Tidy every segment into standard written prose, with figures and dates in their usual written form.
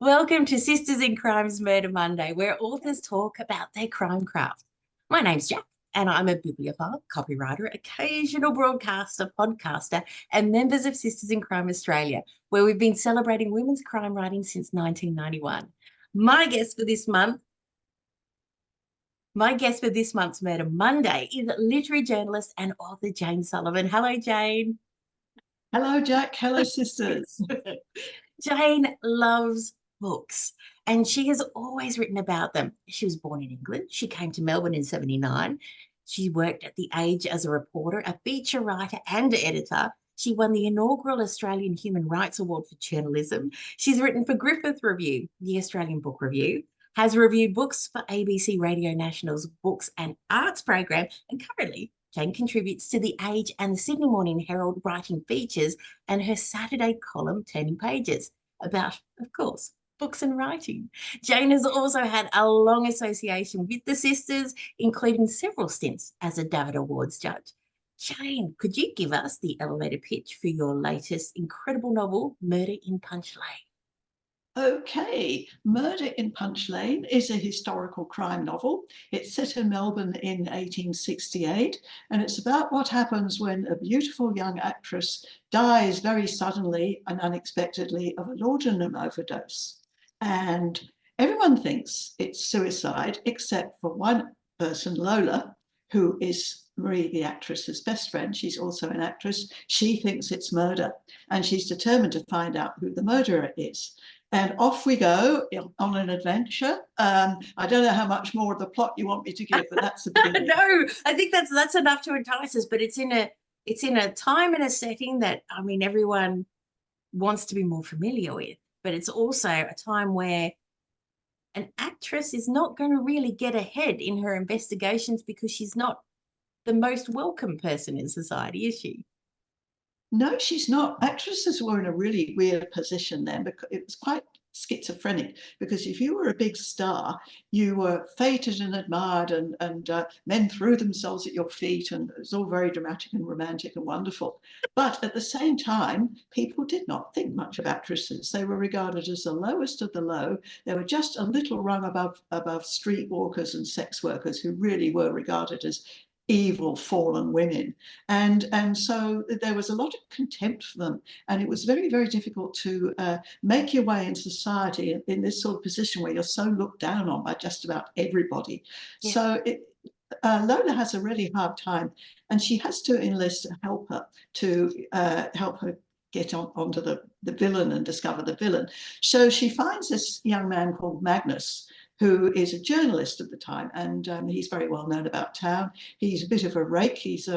Welcome to Sisters in Crime's Murder Monday, where authors talk about their crime craft. My name's Jack, and I'm a bibliophile, copywriter, occasional broadcaster, podcaster, and members of Sisters in Crime Australia, where we've been celebrating women's crime writing since 1991. My guest for this month's Murder Monday is literary journalist and author Jane Sullivan. Hello, Jane. Hello, Jack. Hello, sisters. Jane loves books and she has always written about them. She was born in England. She came to Melbourne in 79. She worked at The Age as a reporter, a feature writer and editor. She won the inaugural Australian Human Rights Award for journalism. She's written for Griffith Review, the Australian Book Review, has reviewed books for ABC Radio National's Books and Arts program, and currently Jane contributes to The Age and the Sydney Morning Herald writing features and her Saturday column, Turning Pages, about, of course, books and writing. Jane has also had a long association with the sisters, including several stints as a David Awards judge. Jane, could you give us the elevator pitch for your latest incredible novel, Murder in Punch Lane? Okay, Murder in Punch Lane is a historical crime novel. It's set in Melbourne in 1868, and it's about what happens when a beautiful young actress dies very suddenly and unexpectedly of a laudanum overdose. And everyone thinks it's suicide, except for one person, Lola, who is Marie, the actress's best friend. She's also an actress. She thinks it's murder, and she's determined to find out who the murderer is. And off we go on an adventure. I don't know how much more of the plot you want me to give, but that's the beginning. No, I think that's enough to entice us. But it's in a time and a setting that, I mean, everyone wants to be more familiar with. But it's also a time where an actress is not going to really get ahead in her investigations because she's not the most welcome person in society, is she? No, she's not. Actresses were in a really weird position then, because it was quite schizophrenic, because if you were a big star, you were feted and admired, and men threw themselves at your feet, and it was all very dramatic and romantic and wonderful. But at the same time, people did not think much of actresses. They were regarded as the lowest of the low. They were just a little rung above streetwalkers and sex workers, who really were regarded as evil fallen women, and so there was a lot of contempt for them, and it was very, very difficult to make your way in society in this sort of position where you're so looked down on by just about everybody. Yeah. So Lola has a really hard time, and she has to enlist a helper to help her get onto the villain and discover the villain. So she finds this young man called Magnus, who is a journalist at the time, and he's very well known about town. He's a bit of a rake. He's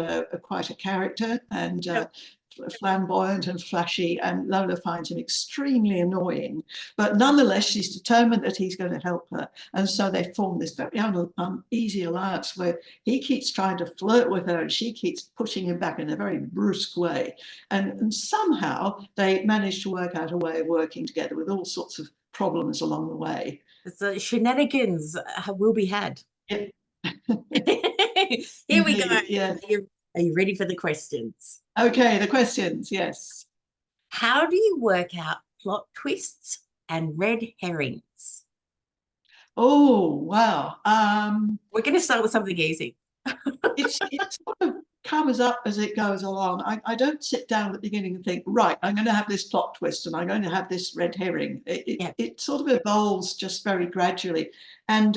quite a character, and flamboyant and flashy, and Lola finds him extremely annoying. But nonetheless, she's determined that he's going to help her. And so they form this very uneasy alliance where he keeps trying to flirt with her and she keeps pushing him back in a very brusque way. And somehow they manage to work out a way of working together with all sorts of problems along the way. So shenanigans will be had. Yep. Here we go. Yeah. Are you ready for the questions? Okay, the questions, yes. How do you work out plot twists and red herrings? Oh, wow. We're going to start with something easy. It sort of comes up as it goes along. I don't sit down at the beginning and think, right, I'm going to have this plot twist and I'm going to have this red herring. It sort of evolves just very gradually. And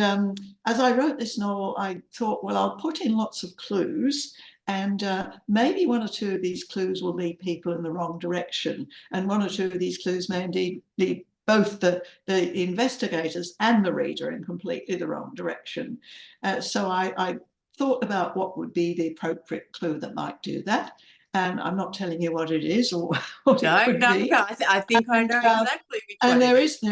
as I wrote this novel, I thought, well, I'll put in lots of clues, and maybe one or two of these clues will lead people in the wrong direction. And one or two of these clues may indeed lead both the investigators and the reader in completely the wrong direction. So I thought about what would be the appropriate clue that might do that. And I'm not telling you what it is or what it could be. No, I think I know exactly which one. And there is.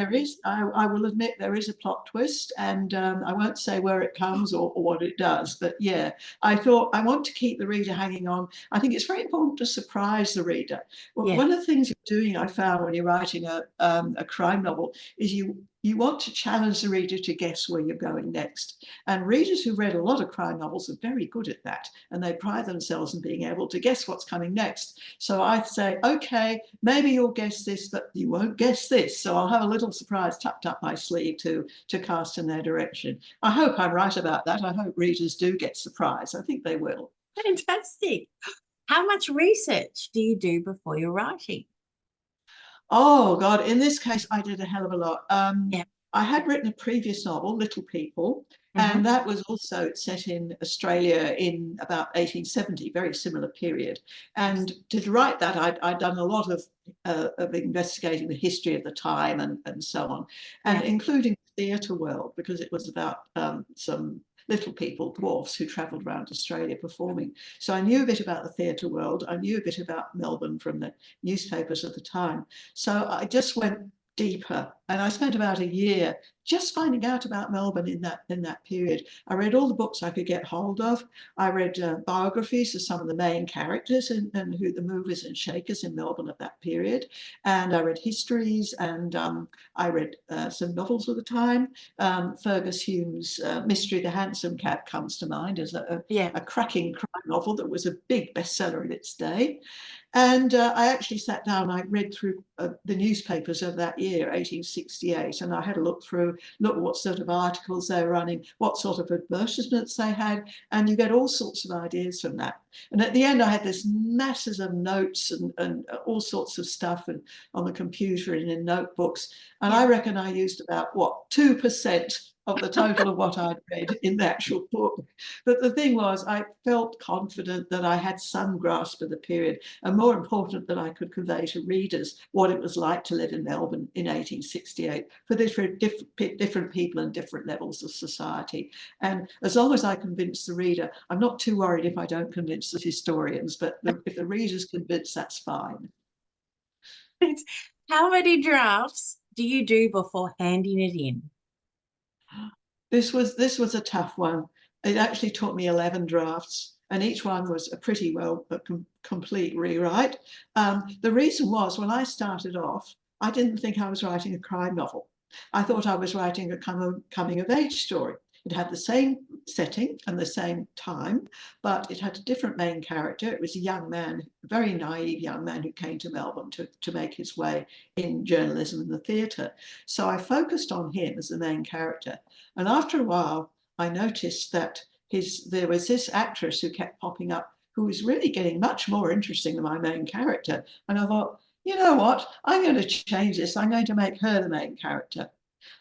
I will admit there is a plot twist, and I won't say where it comes or what it does. But yeah, I thought I want to keep the reader hanging on. I think it's very important to surprise the reader. Well, one of the things you're doing, I found, when you're writing a crime novel, is you want to challenge the reader to guess where you're going next. And readers who read a lot of crime novels are very good at that, and they pride themselves in being able to guess what's coming next. So I say, okay, maybe you'll guess this, but you won't guess this. So I'll have a little surprise tucked up my sleeve to cast in their direction. I hope I'm right about that. I hope readers do get surprised. I think they will. Fantastic. How much research do you do before you're writing? Oh God, in this case, I did a hell of a lot. Yeah. I had written a previous novel, Little People, Mm-hmm. and that was also set in Australia in about 1870, very similar period. And to write that, I'd done a lot of investigating the history of the time and so on, and Yeah. including the theatre world, because it was about some little people, dwarfs, who travelled around Australia performing. So I knew a bit about the theatre world. I knew a bit about Melbourne from the newspapers at the time. So I just went deeper, and I spent about a year just finding out about Melbourne in that period. I read all the books I could get hold of. I read biographies of some of the main characters and who the movers and shakers in Melbourne at that period. And I read histories, and I read some novels of the time. Fergus Hume's Mystery of the Hansom Cab comes to mind as Yeah. a cracking crime novel that was a big bestseller in its day. And I actually sat down, I read through the newspapers of that year, 1868, and I had a look at what sort of articles they were running, what sort of advertisements they had, and you get all sorts of ideas from that. And at the end, I had this masses of notes and all sorts of stuff and on the computer and in notebooks. And Yeah. I reckon I used about, what, 2% of the total of what I'd read in the actual book. But the thing was, I felt confident that I had some grasp of the period, and more important, that I could convey to readers what it was like to live in Melbourne in 1868 for different people and different levels of society. And as long as I convince the reader, I'm not too worried if I don't convince the historians, but if the reader's convinced, that's fine. How many drafts do you do before handing it in? This was a tough one. It actually took me 11 drafts, and each one was a pretty well complete rewrite. The reason was, when I started off, I didn't think I was writing a crime novel. I thought I was writing a coming of age story. It had the same setting and the same time, but it had a different main character. It was a young man, a very naive young man who came to Melbourne to make his way in journalism and the theatre. So I focused on him as the main character. And after a while, I noticed that there was this actress who kept popping up who was really getting much more interesting than my main character. And I thought, you know what? I'm going to change this. I'm going to make her the main character.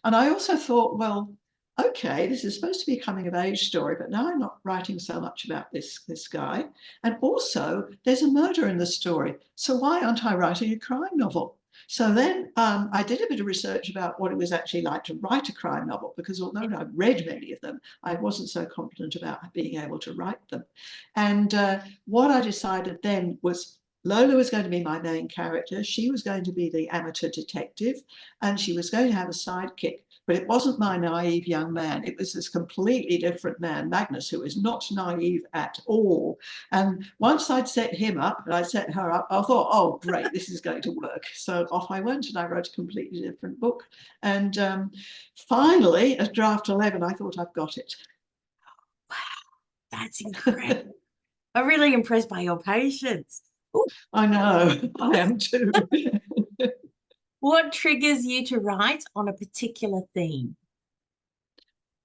And I also thought, well, okay, this is supposed to be a coming of age story, but now I'm not writing so much about this guy. And also, there's a murder in the story. So why aren't I writing a crime novel? So then I did a bit of research about what it was actually like to write a crime novel, because although I'd read many of them, I wasn't so confident about being able to write them. And what I decided then was Lola was going to be my main character. She was going to be the amateur detective, and she was going to have a sidekick. But it wasn't my naive young man. It was this completely different man, Magnus, who was not naive at all. And once I'd set him up and I'd set her up, I thought, oh, great, this is going to work. So off I went, and I wrote a completely different book. And finally, at draft 11, I thought, I've got it. Wow, that's incredible. I'm really impressed by your patience. Ooh, I know, I am too. what triggers you to write on a particular theme?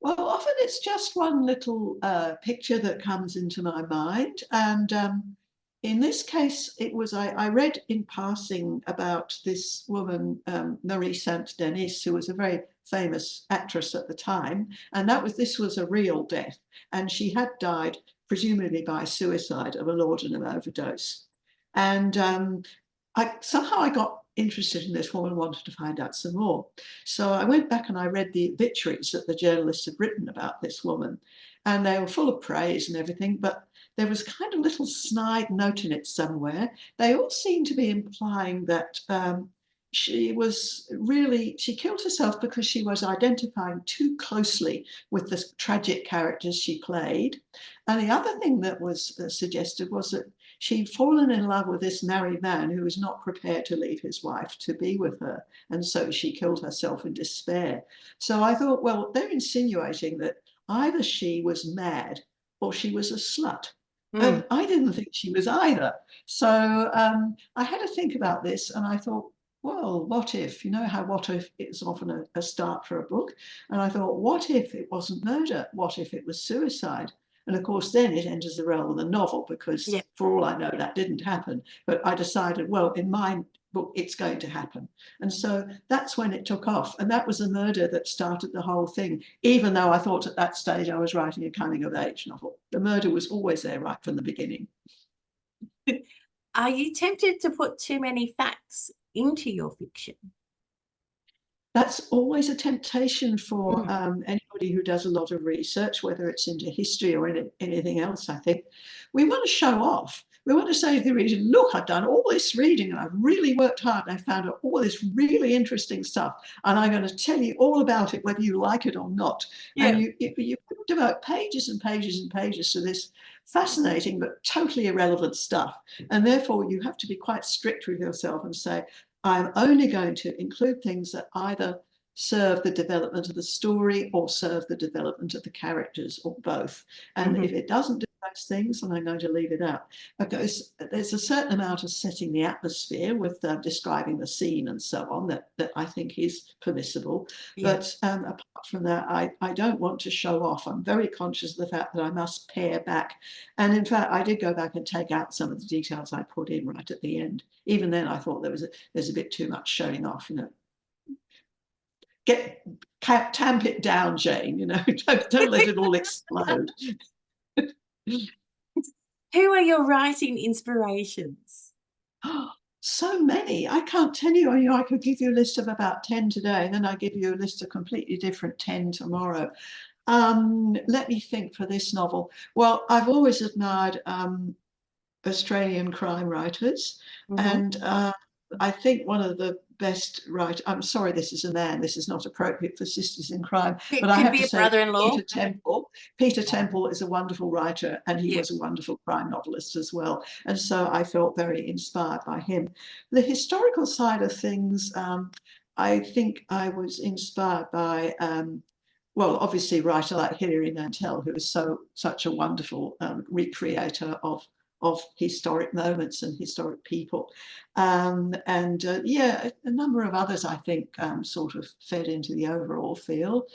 Well, often it's just one little picture that comes into my mind. And in this case, it was, I read in passing about this woman, Marie Saint Denis, who was a very famous actress at the time. And this was a real death. And she had died, presumably by suicide, of a laudanum overdose. And somehow I got interested in this woman, wanted to find out some more. So I went back and I read the obituaries that the journalists had written about this woman, and they were full of praise and everything, but there was kind of a little snide note in it somewhere. They all seemed to be implying that she killed herself because she was identifying too closely with the tragic characters she played. And the other thing that was suggested was that she'd fallen in love with this married man who was not prepared to leave his wife to be with her. And so she killed herself in despair. So I thought, well, they're insinuating that either she was mad or she was a slut. Mm. And I didn't think she was either. So I had to think about this, and I thought, well, what if, you know how what if is often a start for a book? And I thought, what if it wasn't murder? What if it was suicide? And of course, then it enters the realm of the novel because, Yeah. for all I know, that didn't happen. But I decided, well, in my book, it's going to happen. And so that's when it took off. And that was the murder that started the whole thing, even though I thought at that stage I was writing a coming of age novel. The murder was always there right from the beginning. Are you tempted to put too many facts into your fiction? That's always a temptation for Mm. anybody who does a lot of research, whether it's into history or anything else, I think. We want to show off. We want to say to the reader, look, I've done all this reading and I've really worked hard and I found out all this really interesting stuff. And I'm going to tell you all about it, whether you like it or not. Yeah. And you devote pages and pages and pages to this fascinating but totally irrelevant stuff. And therefore, you have to be quite strict with yourself and say, I'm only going to include things that either serve the development of the story or serve the development of the characters, or both. And Mhm. if it doesn't do those things, then I'm going to leave it out. Because there's a certain amount of setting the atmosphere with describing the scene and so on that I think is permissible. Yeah. But apart from that, I don't want to show off. I'm very conscious of the fact that I must pare back. And in fact, I did go back and take out some of the details I put in right at the end. Even then, I thought there's a bit too much showing off, you know. Tamp it down, Jane, you know, don't let it all explode. Who are your writing inspirations? So many. I can't tell you. You know, I could give you a list of about 10 today, and then I give you a list of completely different 10 tomorrow. Let me think for this novel. Well, I've always admired Australian crime writers, Mhm. and I think one of the best writers, I'm sorry, this is a man, this is not appropriate for Sisters in Crime, but It I could have be to a say brother-in-law. Peter Temple. Peter Temple is a wonderful writer, and he Yeah. was a wonderful crime novelist as well. And so I felt very inspired by him. The historical side of things, I think I was inspired by well, obviously, a writer like Hilary Mantel, who is such a wonderful recreator of historic moments and historic people. And yeah, a number of others, I think, sort of fed into the overall feel.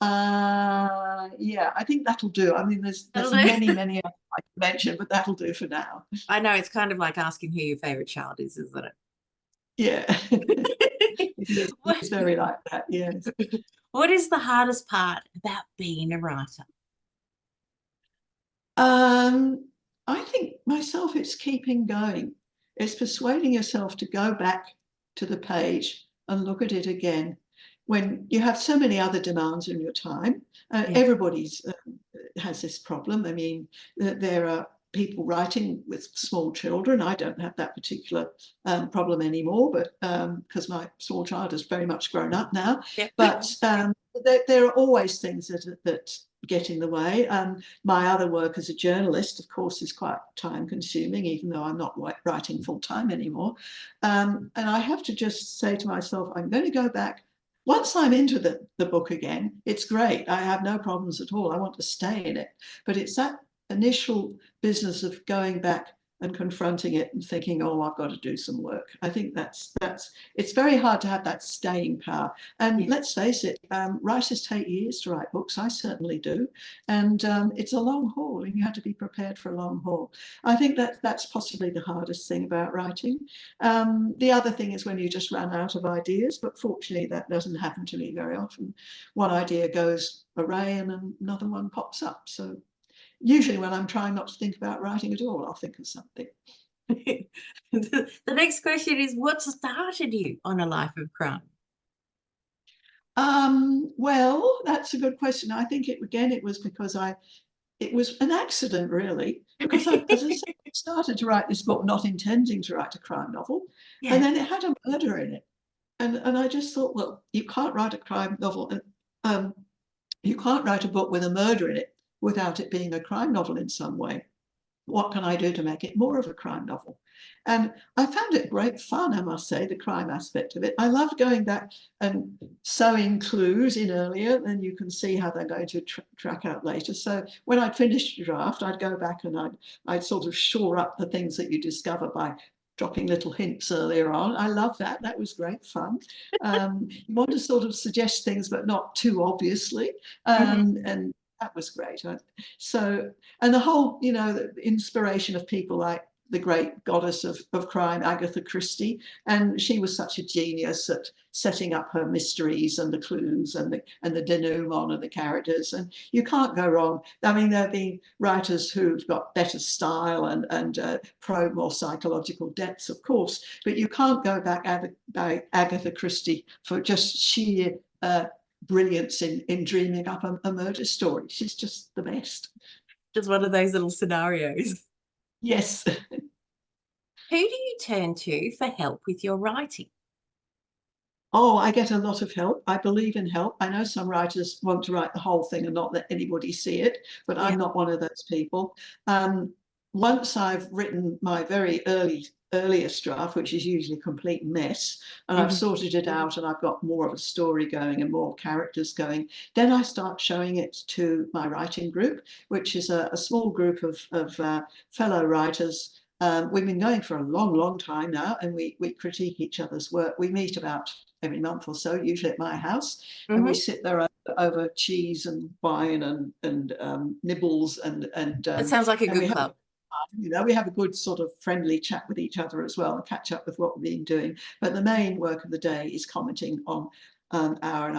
Yeah, I think that'll do. I mean, That'll there's do. many I could mention, but that'll do for now. I know it's kind of like asking who your favorite child is, isn't Yeah, it? it is very like that. Yes. What is the hardest part about being a writer? Um, I think myself, it's keeping going. It's persuading yourself to go back to the page and look at it again when you have so many other demands in your time. Yeah. Everybody's has this problem. I mean, there are people writing with small children. I don't have that particular problem anymore, but because my small child is very much grown up now. Yeah. But there are always things that get in the way. My other work as a journalist, of course, is quite time consuming, even though I'm not writing full time anymore. And I have to just say to myself, I'm going to go back. Once I'm into the book again, it's great. I have no problems at all. I want to stay in it. But it's that initial business of going back and confronting it and thinking, oh, I've got to do some work. I think that's it's very hard to have that staying power. And Yeah. let's face it, writers take years to write books. I certainly do. And it's a long haul, and you have to be prepared for a long haul. I think that's possibly the hardest thing about writing. The other thing is when you just run out of ideas, but fortunately that doesn't happen to me very often. One idea goes away and another one pops up. So usually when I'm trying not to think about writing at all, I'll think of something. The next question is what started you on a life of crime? Well, that's a good question. I think it was because it was an accident really, because as I said, I started to write this book not intending to write a crime novel, and Yeah. then it had a murder in it. and I just thought, well, you can't write a crime novel, and you can't write a book with a murder in it without it being a crime novel in some way. What can I do to make it more of a crime novel? And I found it great fun, I must say, the crime aspect of it. I loved going back and sewing clues in earlier, and you can see how they're going to track out later. So when I'd finished a draft, I'd go back and I'd sort of shore up the things that you discover by dropping little hints earlier on. I love that. That was great fun. You want to sort of suggest things, but not too obviously. And that was great. So, and the whole, the inspiration of people like the great goddess of crime, Agatha Christie, and she was such a genius at setting up her mysteries and the clues and the denouement of the characters. And you can't go wrong. I mean, there have been writers who've got better style and probe more psychological depths, of course, but you can't go back by Agatha Christie for just sheer brilliance in dreaming up a murder story. She's just the best. Just one of those little scenarios. Yes. Who do you turn to for help with your writing? Oh, I get a lot of help. I believe in help. I know some writers want to write the whole thing and not let anybody see it, but I'm not one of those people. Once I've written my very earliest draft, which is usually a complete mess, and I've sorted it out and I've got more of a story going and more characters going, then I start showing it to my writing group, which is a small group of fellow writers. We've been going for a long, long time now, and we critique each other's work. We meet about every month or so, usually at my house, and we sit there over cheese and wine and nibbles and It sounds like a good we club. we have a good sort of friendly chat with each other as well and catch up with what we've been doing. But the main work of the day is commenting on our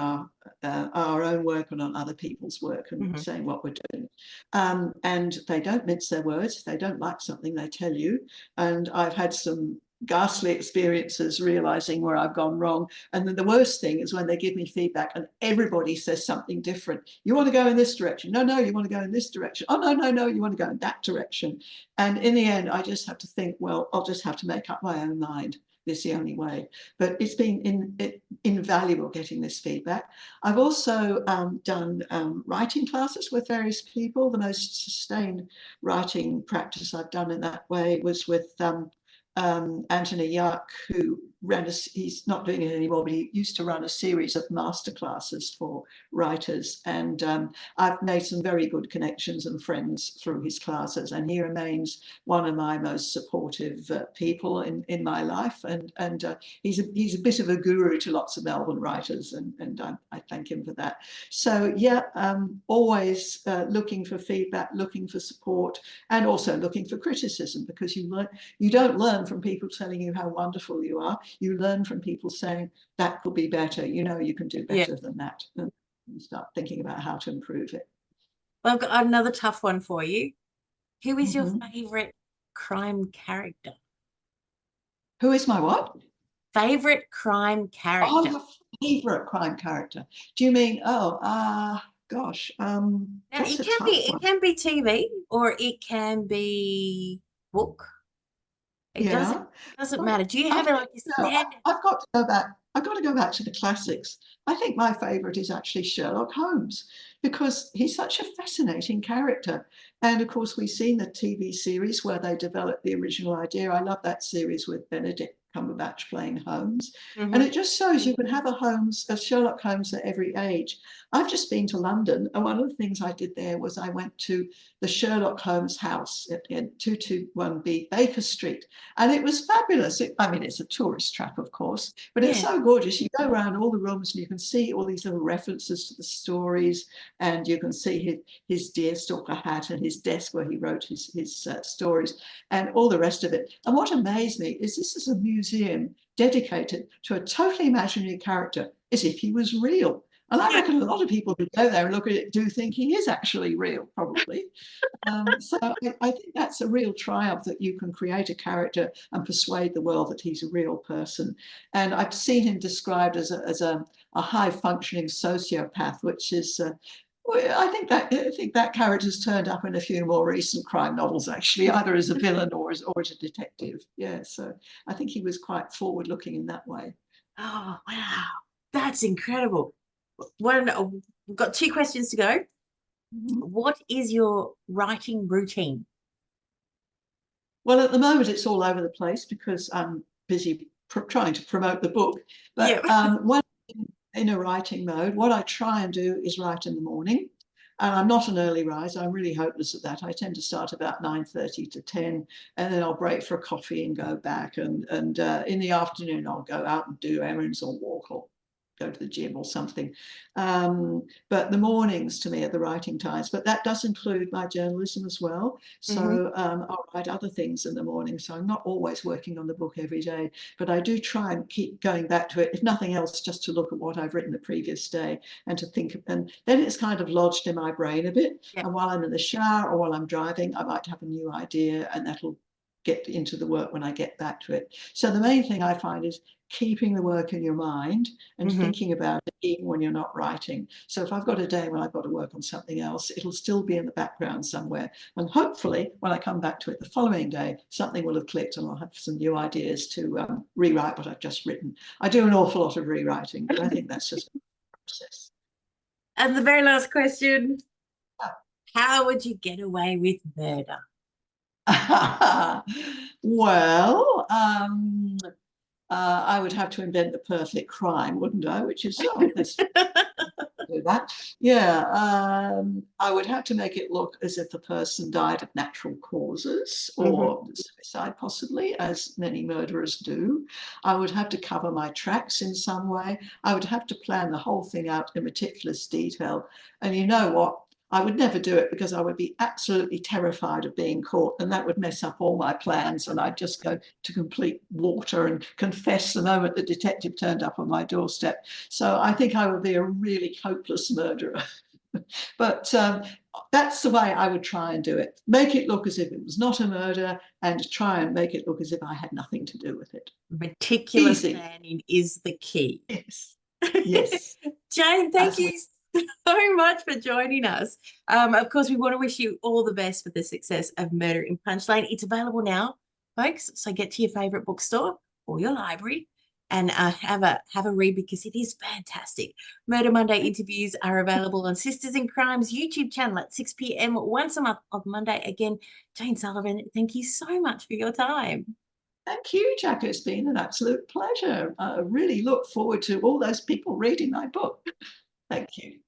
own work and on other people's work and saying what we're doing. And they don't mince their words. If they don't like something, they tell you. And I've had some ghastly experiences realizing where I've gone wrong. And then the worst thing is when they give me feedback and everybody says something different. You want to go in this direction? No, you want to go in this direction. Oh, no, you want to go in that direction. And in the end, I just have to think, well, I'll just have to make up my own mind. This is the only way. But it's been invaluable getting this feedback. I've also done writing classes with various people. The most sustained writing practice I've done in that way was with Anthony Yark, who he's not doing it anymore, but he used to run a series of masterclasses for writers. And I've made some very good connections and friends through his classes. And he remains one of my most supportive people in my life. And he's a bit of a guru to lots of Melbourne writers. And I thank him for that. So yeah, always looking for feedback, looking for support, and also looking for criticism, because you don't learn from people telling you how wonderful you are. You learn from people saying that could be better. You can do better than that. And you start thinking about how to improve it. Well, I've got another tough one for you. Who is your favorite crime character? Who is my what? Favorite crime character. Oh, your favorite crime character. Do you mean, gosh. Now, it can be TV or it can be book. It doesn't matter. Do you have like a standard? I've got to go back. I've got to go back to the classics. I think my favorite is actually Sherlock Holmes, because he's such a fascinating character. And of course, we've seen the TV series where they developed the original idea. I love that series with Benedict Cumberbatch playing Holmes. And it just shows you can have a Sherlock Holmes at every age. I've just been to London, and one of the things I did there was I went to the Sherlock Holmes house at 221B Baker Street. And it was fabulous. It's a tourist trap, of course, but it's so gorgeous. You go around all the rooms and you can see all these little references to the stories, and you can see his deerstalker hat and his desk where he wrote his stories and all the rest of it. And what amazed me is this is a museum dedicated to a totally imaginary character, as if he was real. And I reckon a lot of people who go there and look at it do think he is actually real, probably. So I think that's a real triumph, that you can create a character and persuade the world that he's a real person. And I've seen him described as a high-functioning sociopath, which is I think that character's turned up in a few more recent crime novels, actually, either as a villain or as a detective. Yeah, so I think he was quite forward-looking in that way. Oh, wow. That's incredible. We've got two questions to go. Mhm. What is your writing routine? Well, at the moment, it's all over the place because I'm busy trying to promote the book. Yeah. But when in a writing mode, what I try and do is write in the morning. And I'm not an early riser. I'm really hopeless at that. I tend to start about 9:30 to 10, and then I'll break for a coffee and go back. And in the afternoon, I'll go out and do errands or walk or go to the gym or something. But the mornings to me are the writing times. But that does include my journalism as well. Hmm. So I'll write other things in the morning. So I'm not always working on the book every day, but I do try and keep going back to it, if nothing else, just to look at what I've written the previous day and to think. And then it's kind of lodged in my brain a bit. Yeah. And while I'm in the shower or while I'm driving, I might have a new idea, and that'll get into the work when I get back to it. So the main thing I find is keeping the work in your mind and Hmm. thinking about it even when you're not writing. So if I've got a day when I've got to work on something else, it'll still be in the background somewhere. And hopefully, when I come back to it the following day, something will have clicked and I'll have some new ideas to rewrite what I've just written. I do an awful lot of rewriting, but I think that's just a process. And the very last question, how would you get away with murder? Well, I would have to invent the perfect crime, wouldn't I? Which is, oh, let's do that. Yeah, I would have to make it look as if the person died of natural causes Hmm. or suicide, possibly, as many murderers do. I would have to cover my tracks in some way. I would have to plan the whole thing out in meticulous detail. And you know what? I would never do it because I would be absolutely terrified of being caught, and that would mess up all my plans. And I'd just go to complete water and confess the moment the detective turned up on my doorstep. So I think I would be a really hopeless murderer. But that's the way I would try and do it. Make it look as if it was not a murder and try and make it look as if I had nothing to do with it. Meticulous Easy. planning is the key. Yes. Yes. Jane, thank As you we so much for joining us. Of course, we want to wish you all the best for the success of Murder in Punchline. It's available now, folks. So get to your favorite bookstore or your library and have a read because it is fantastic. Murder Monday interviews are available on Sisters in Crime's YouTube channel at 6 p.m. once a month on Monday. Again, Jane Sullivan, thank you so much for your time. Thank you, Jack. It's been an absolute pleasure. I really look forward to all those people reading my book. Thank you.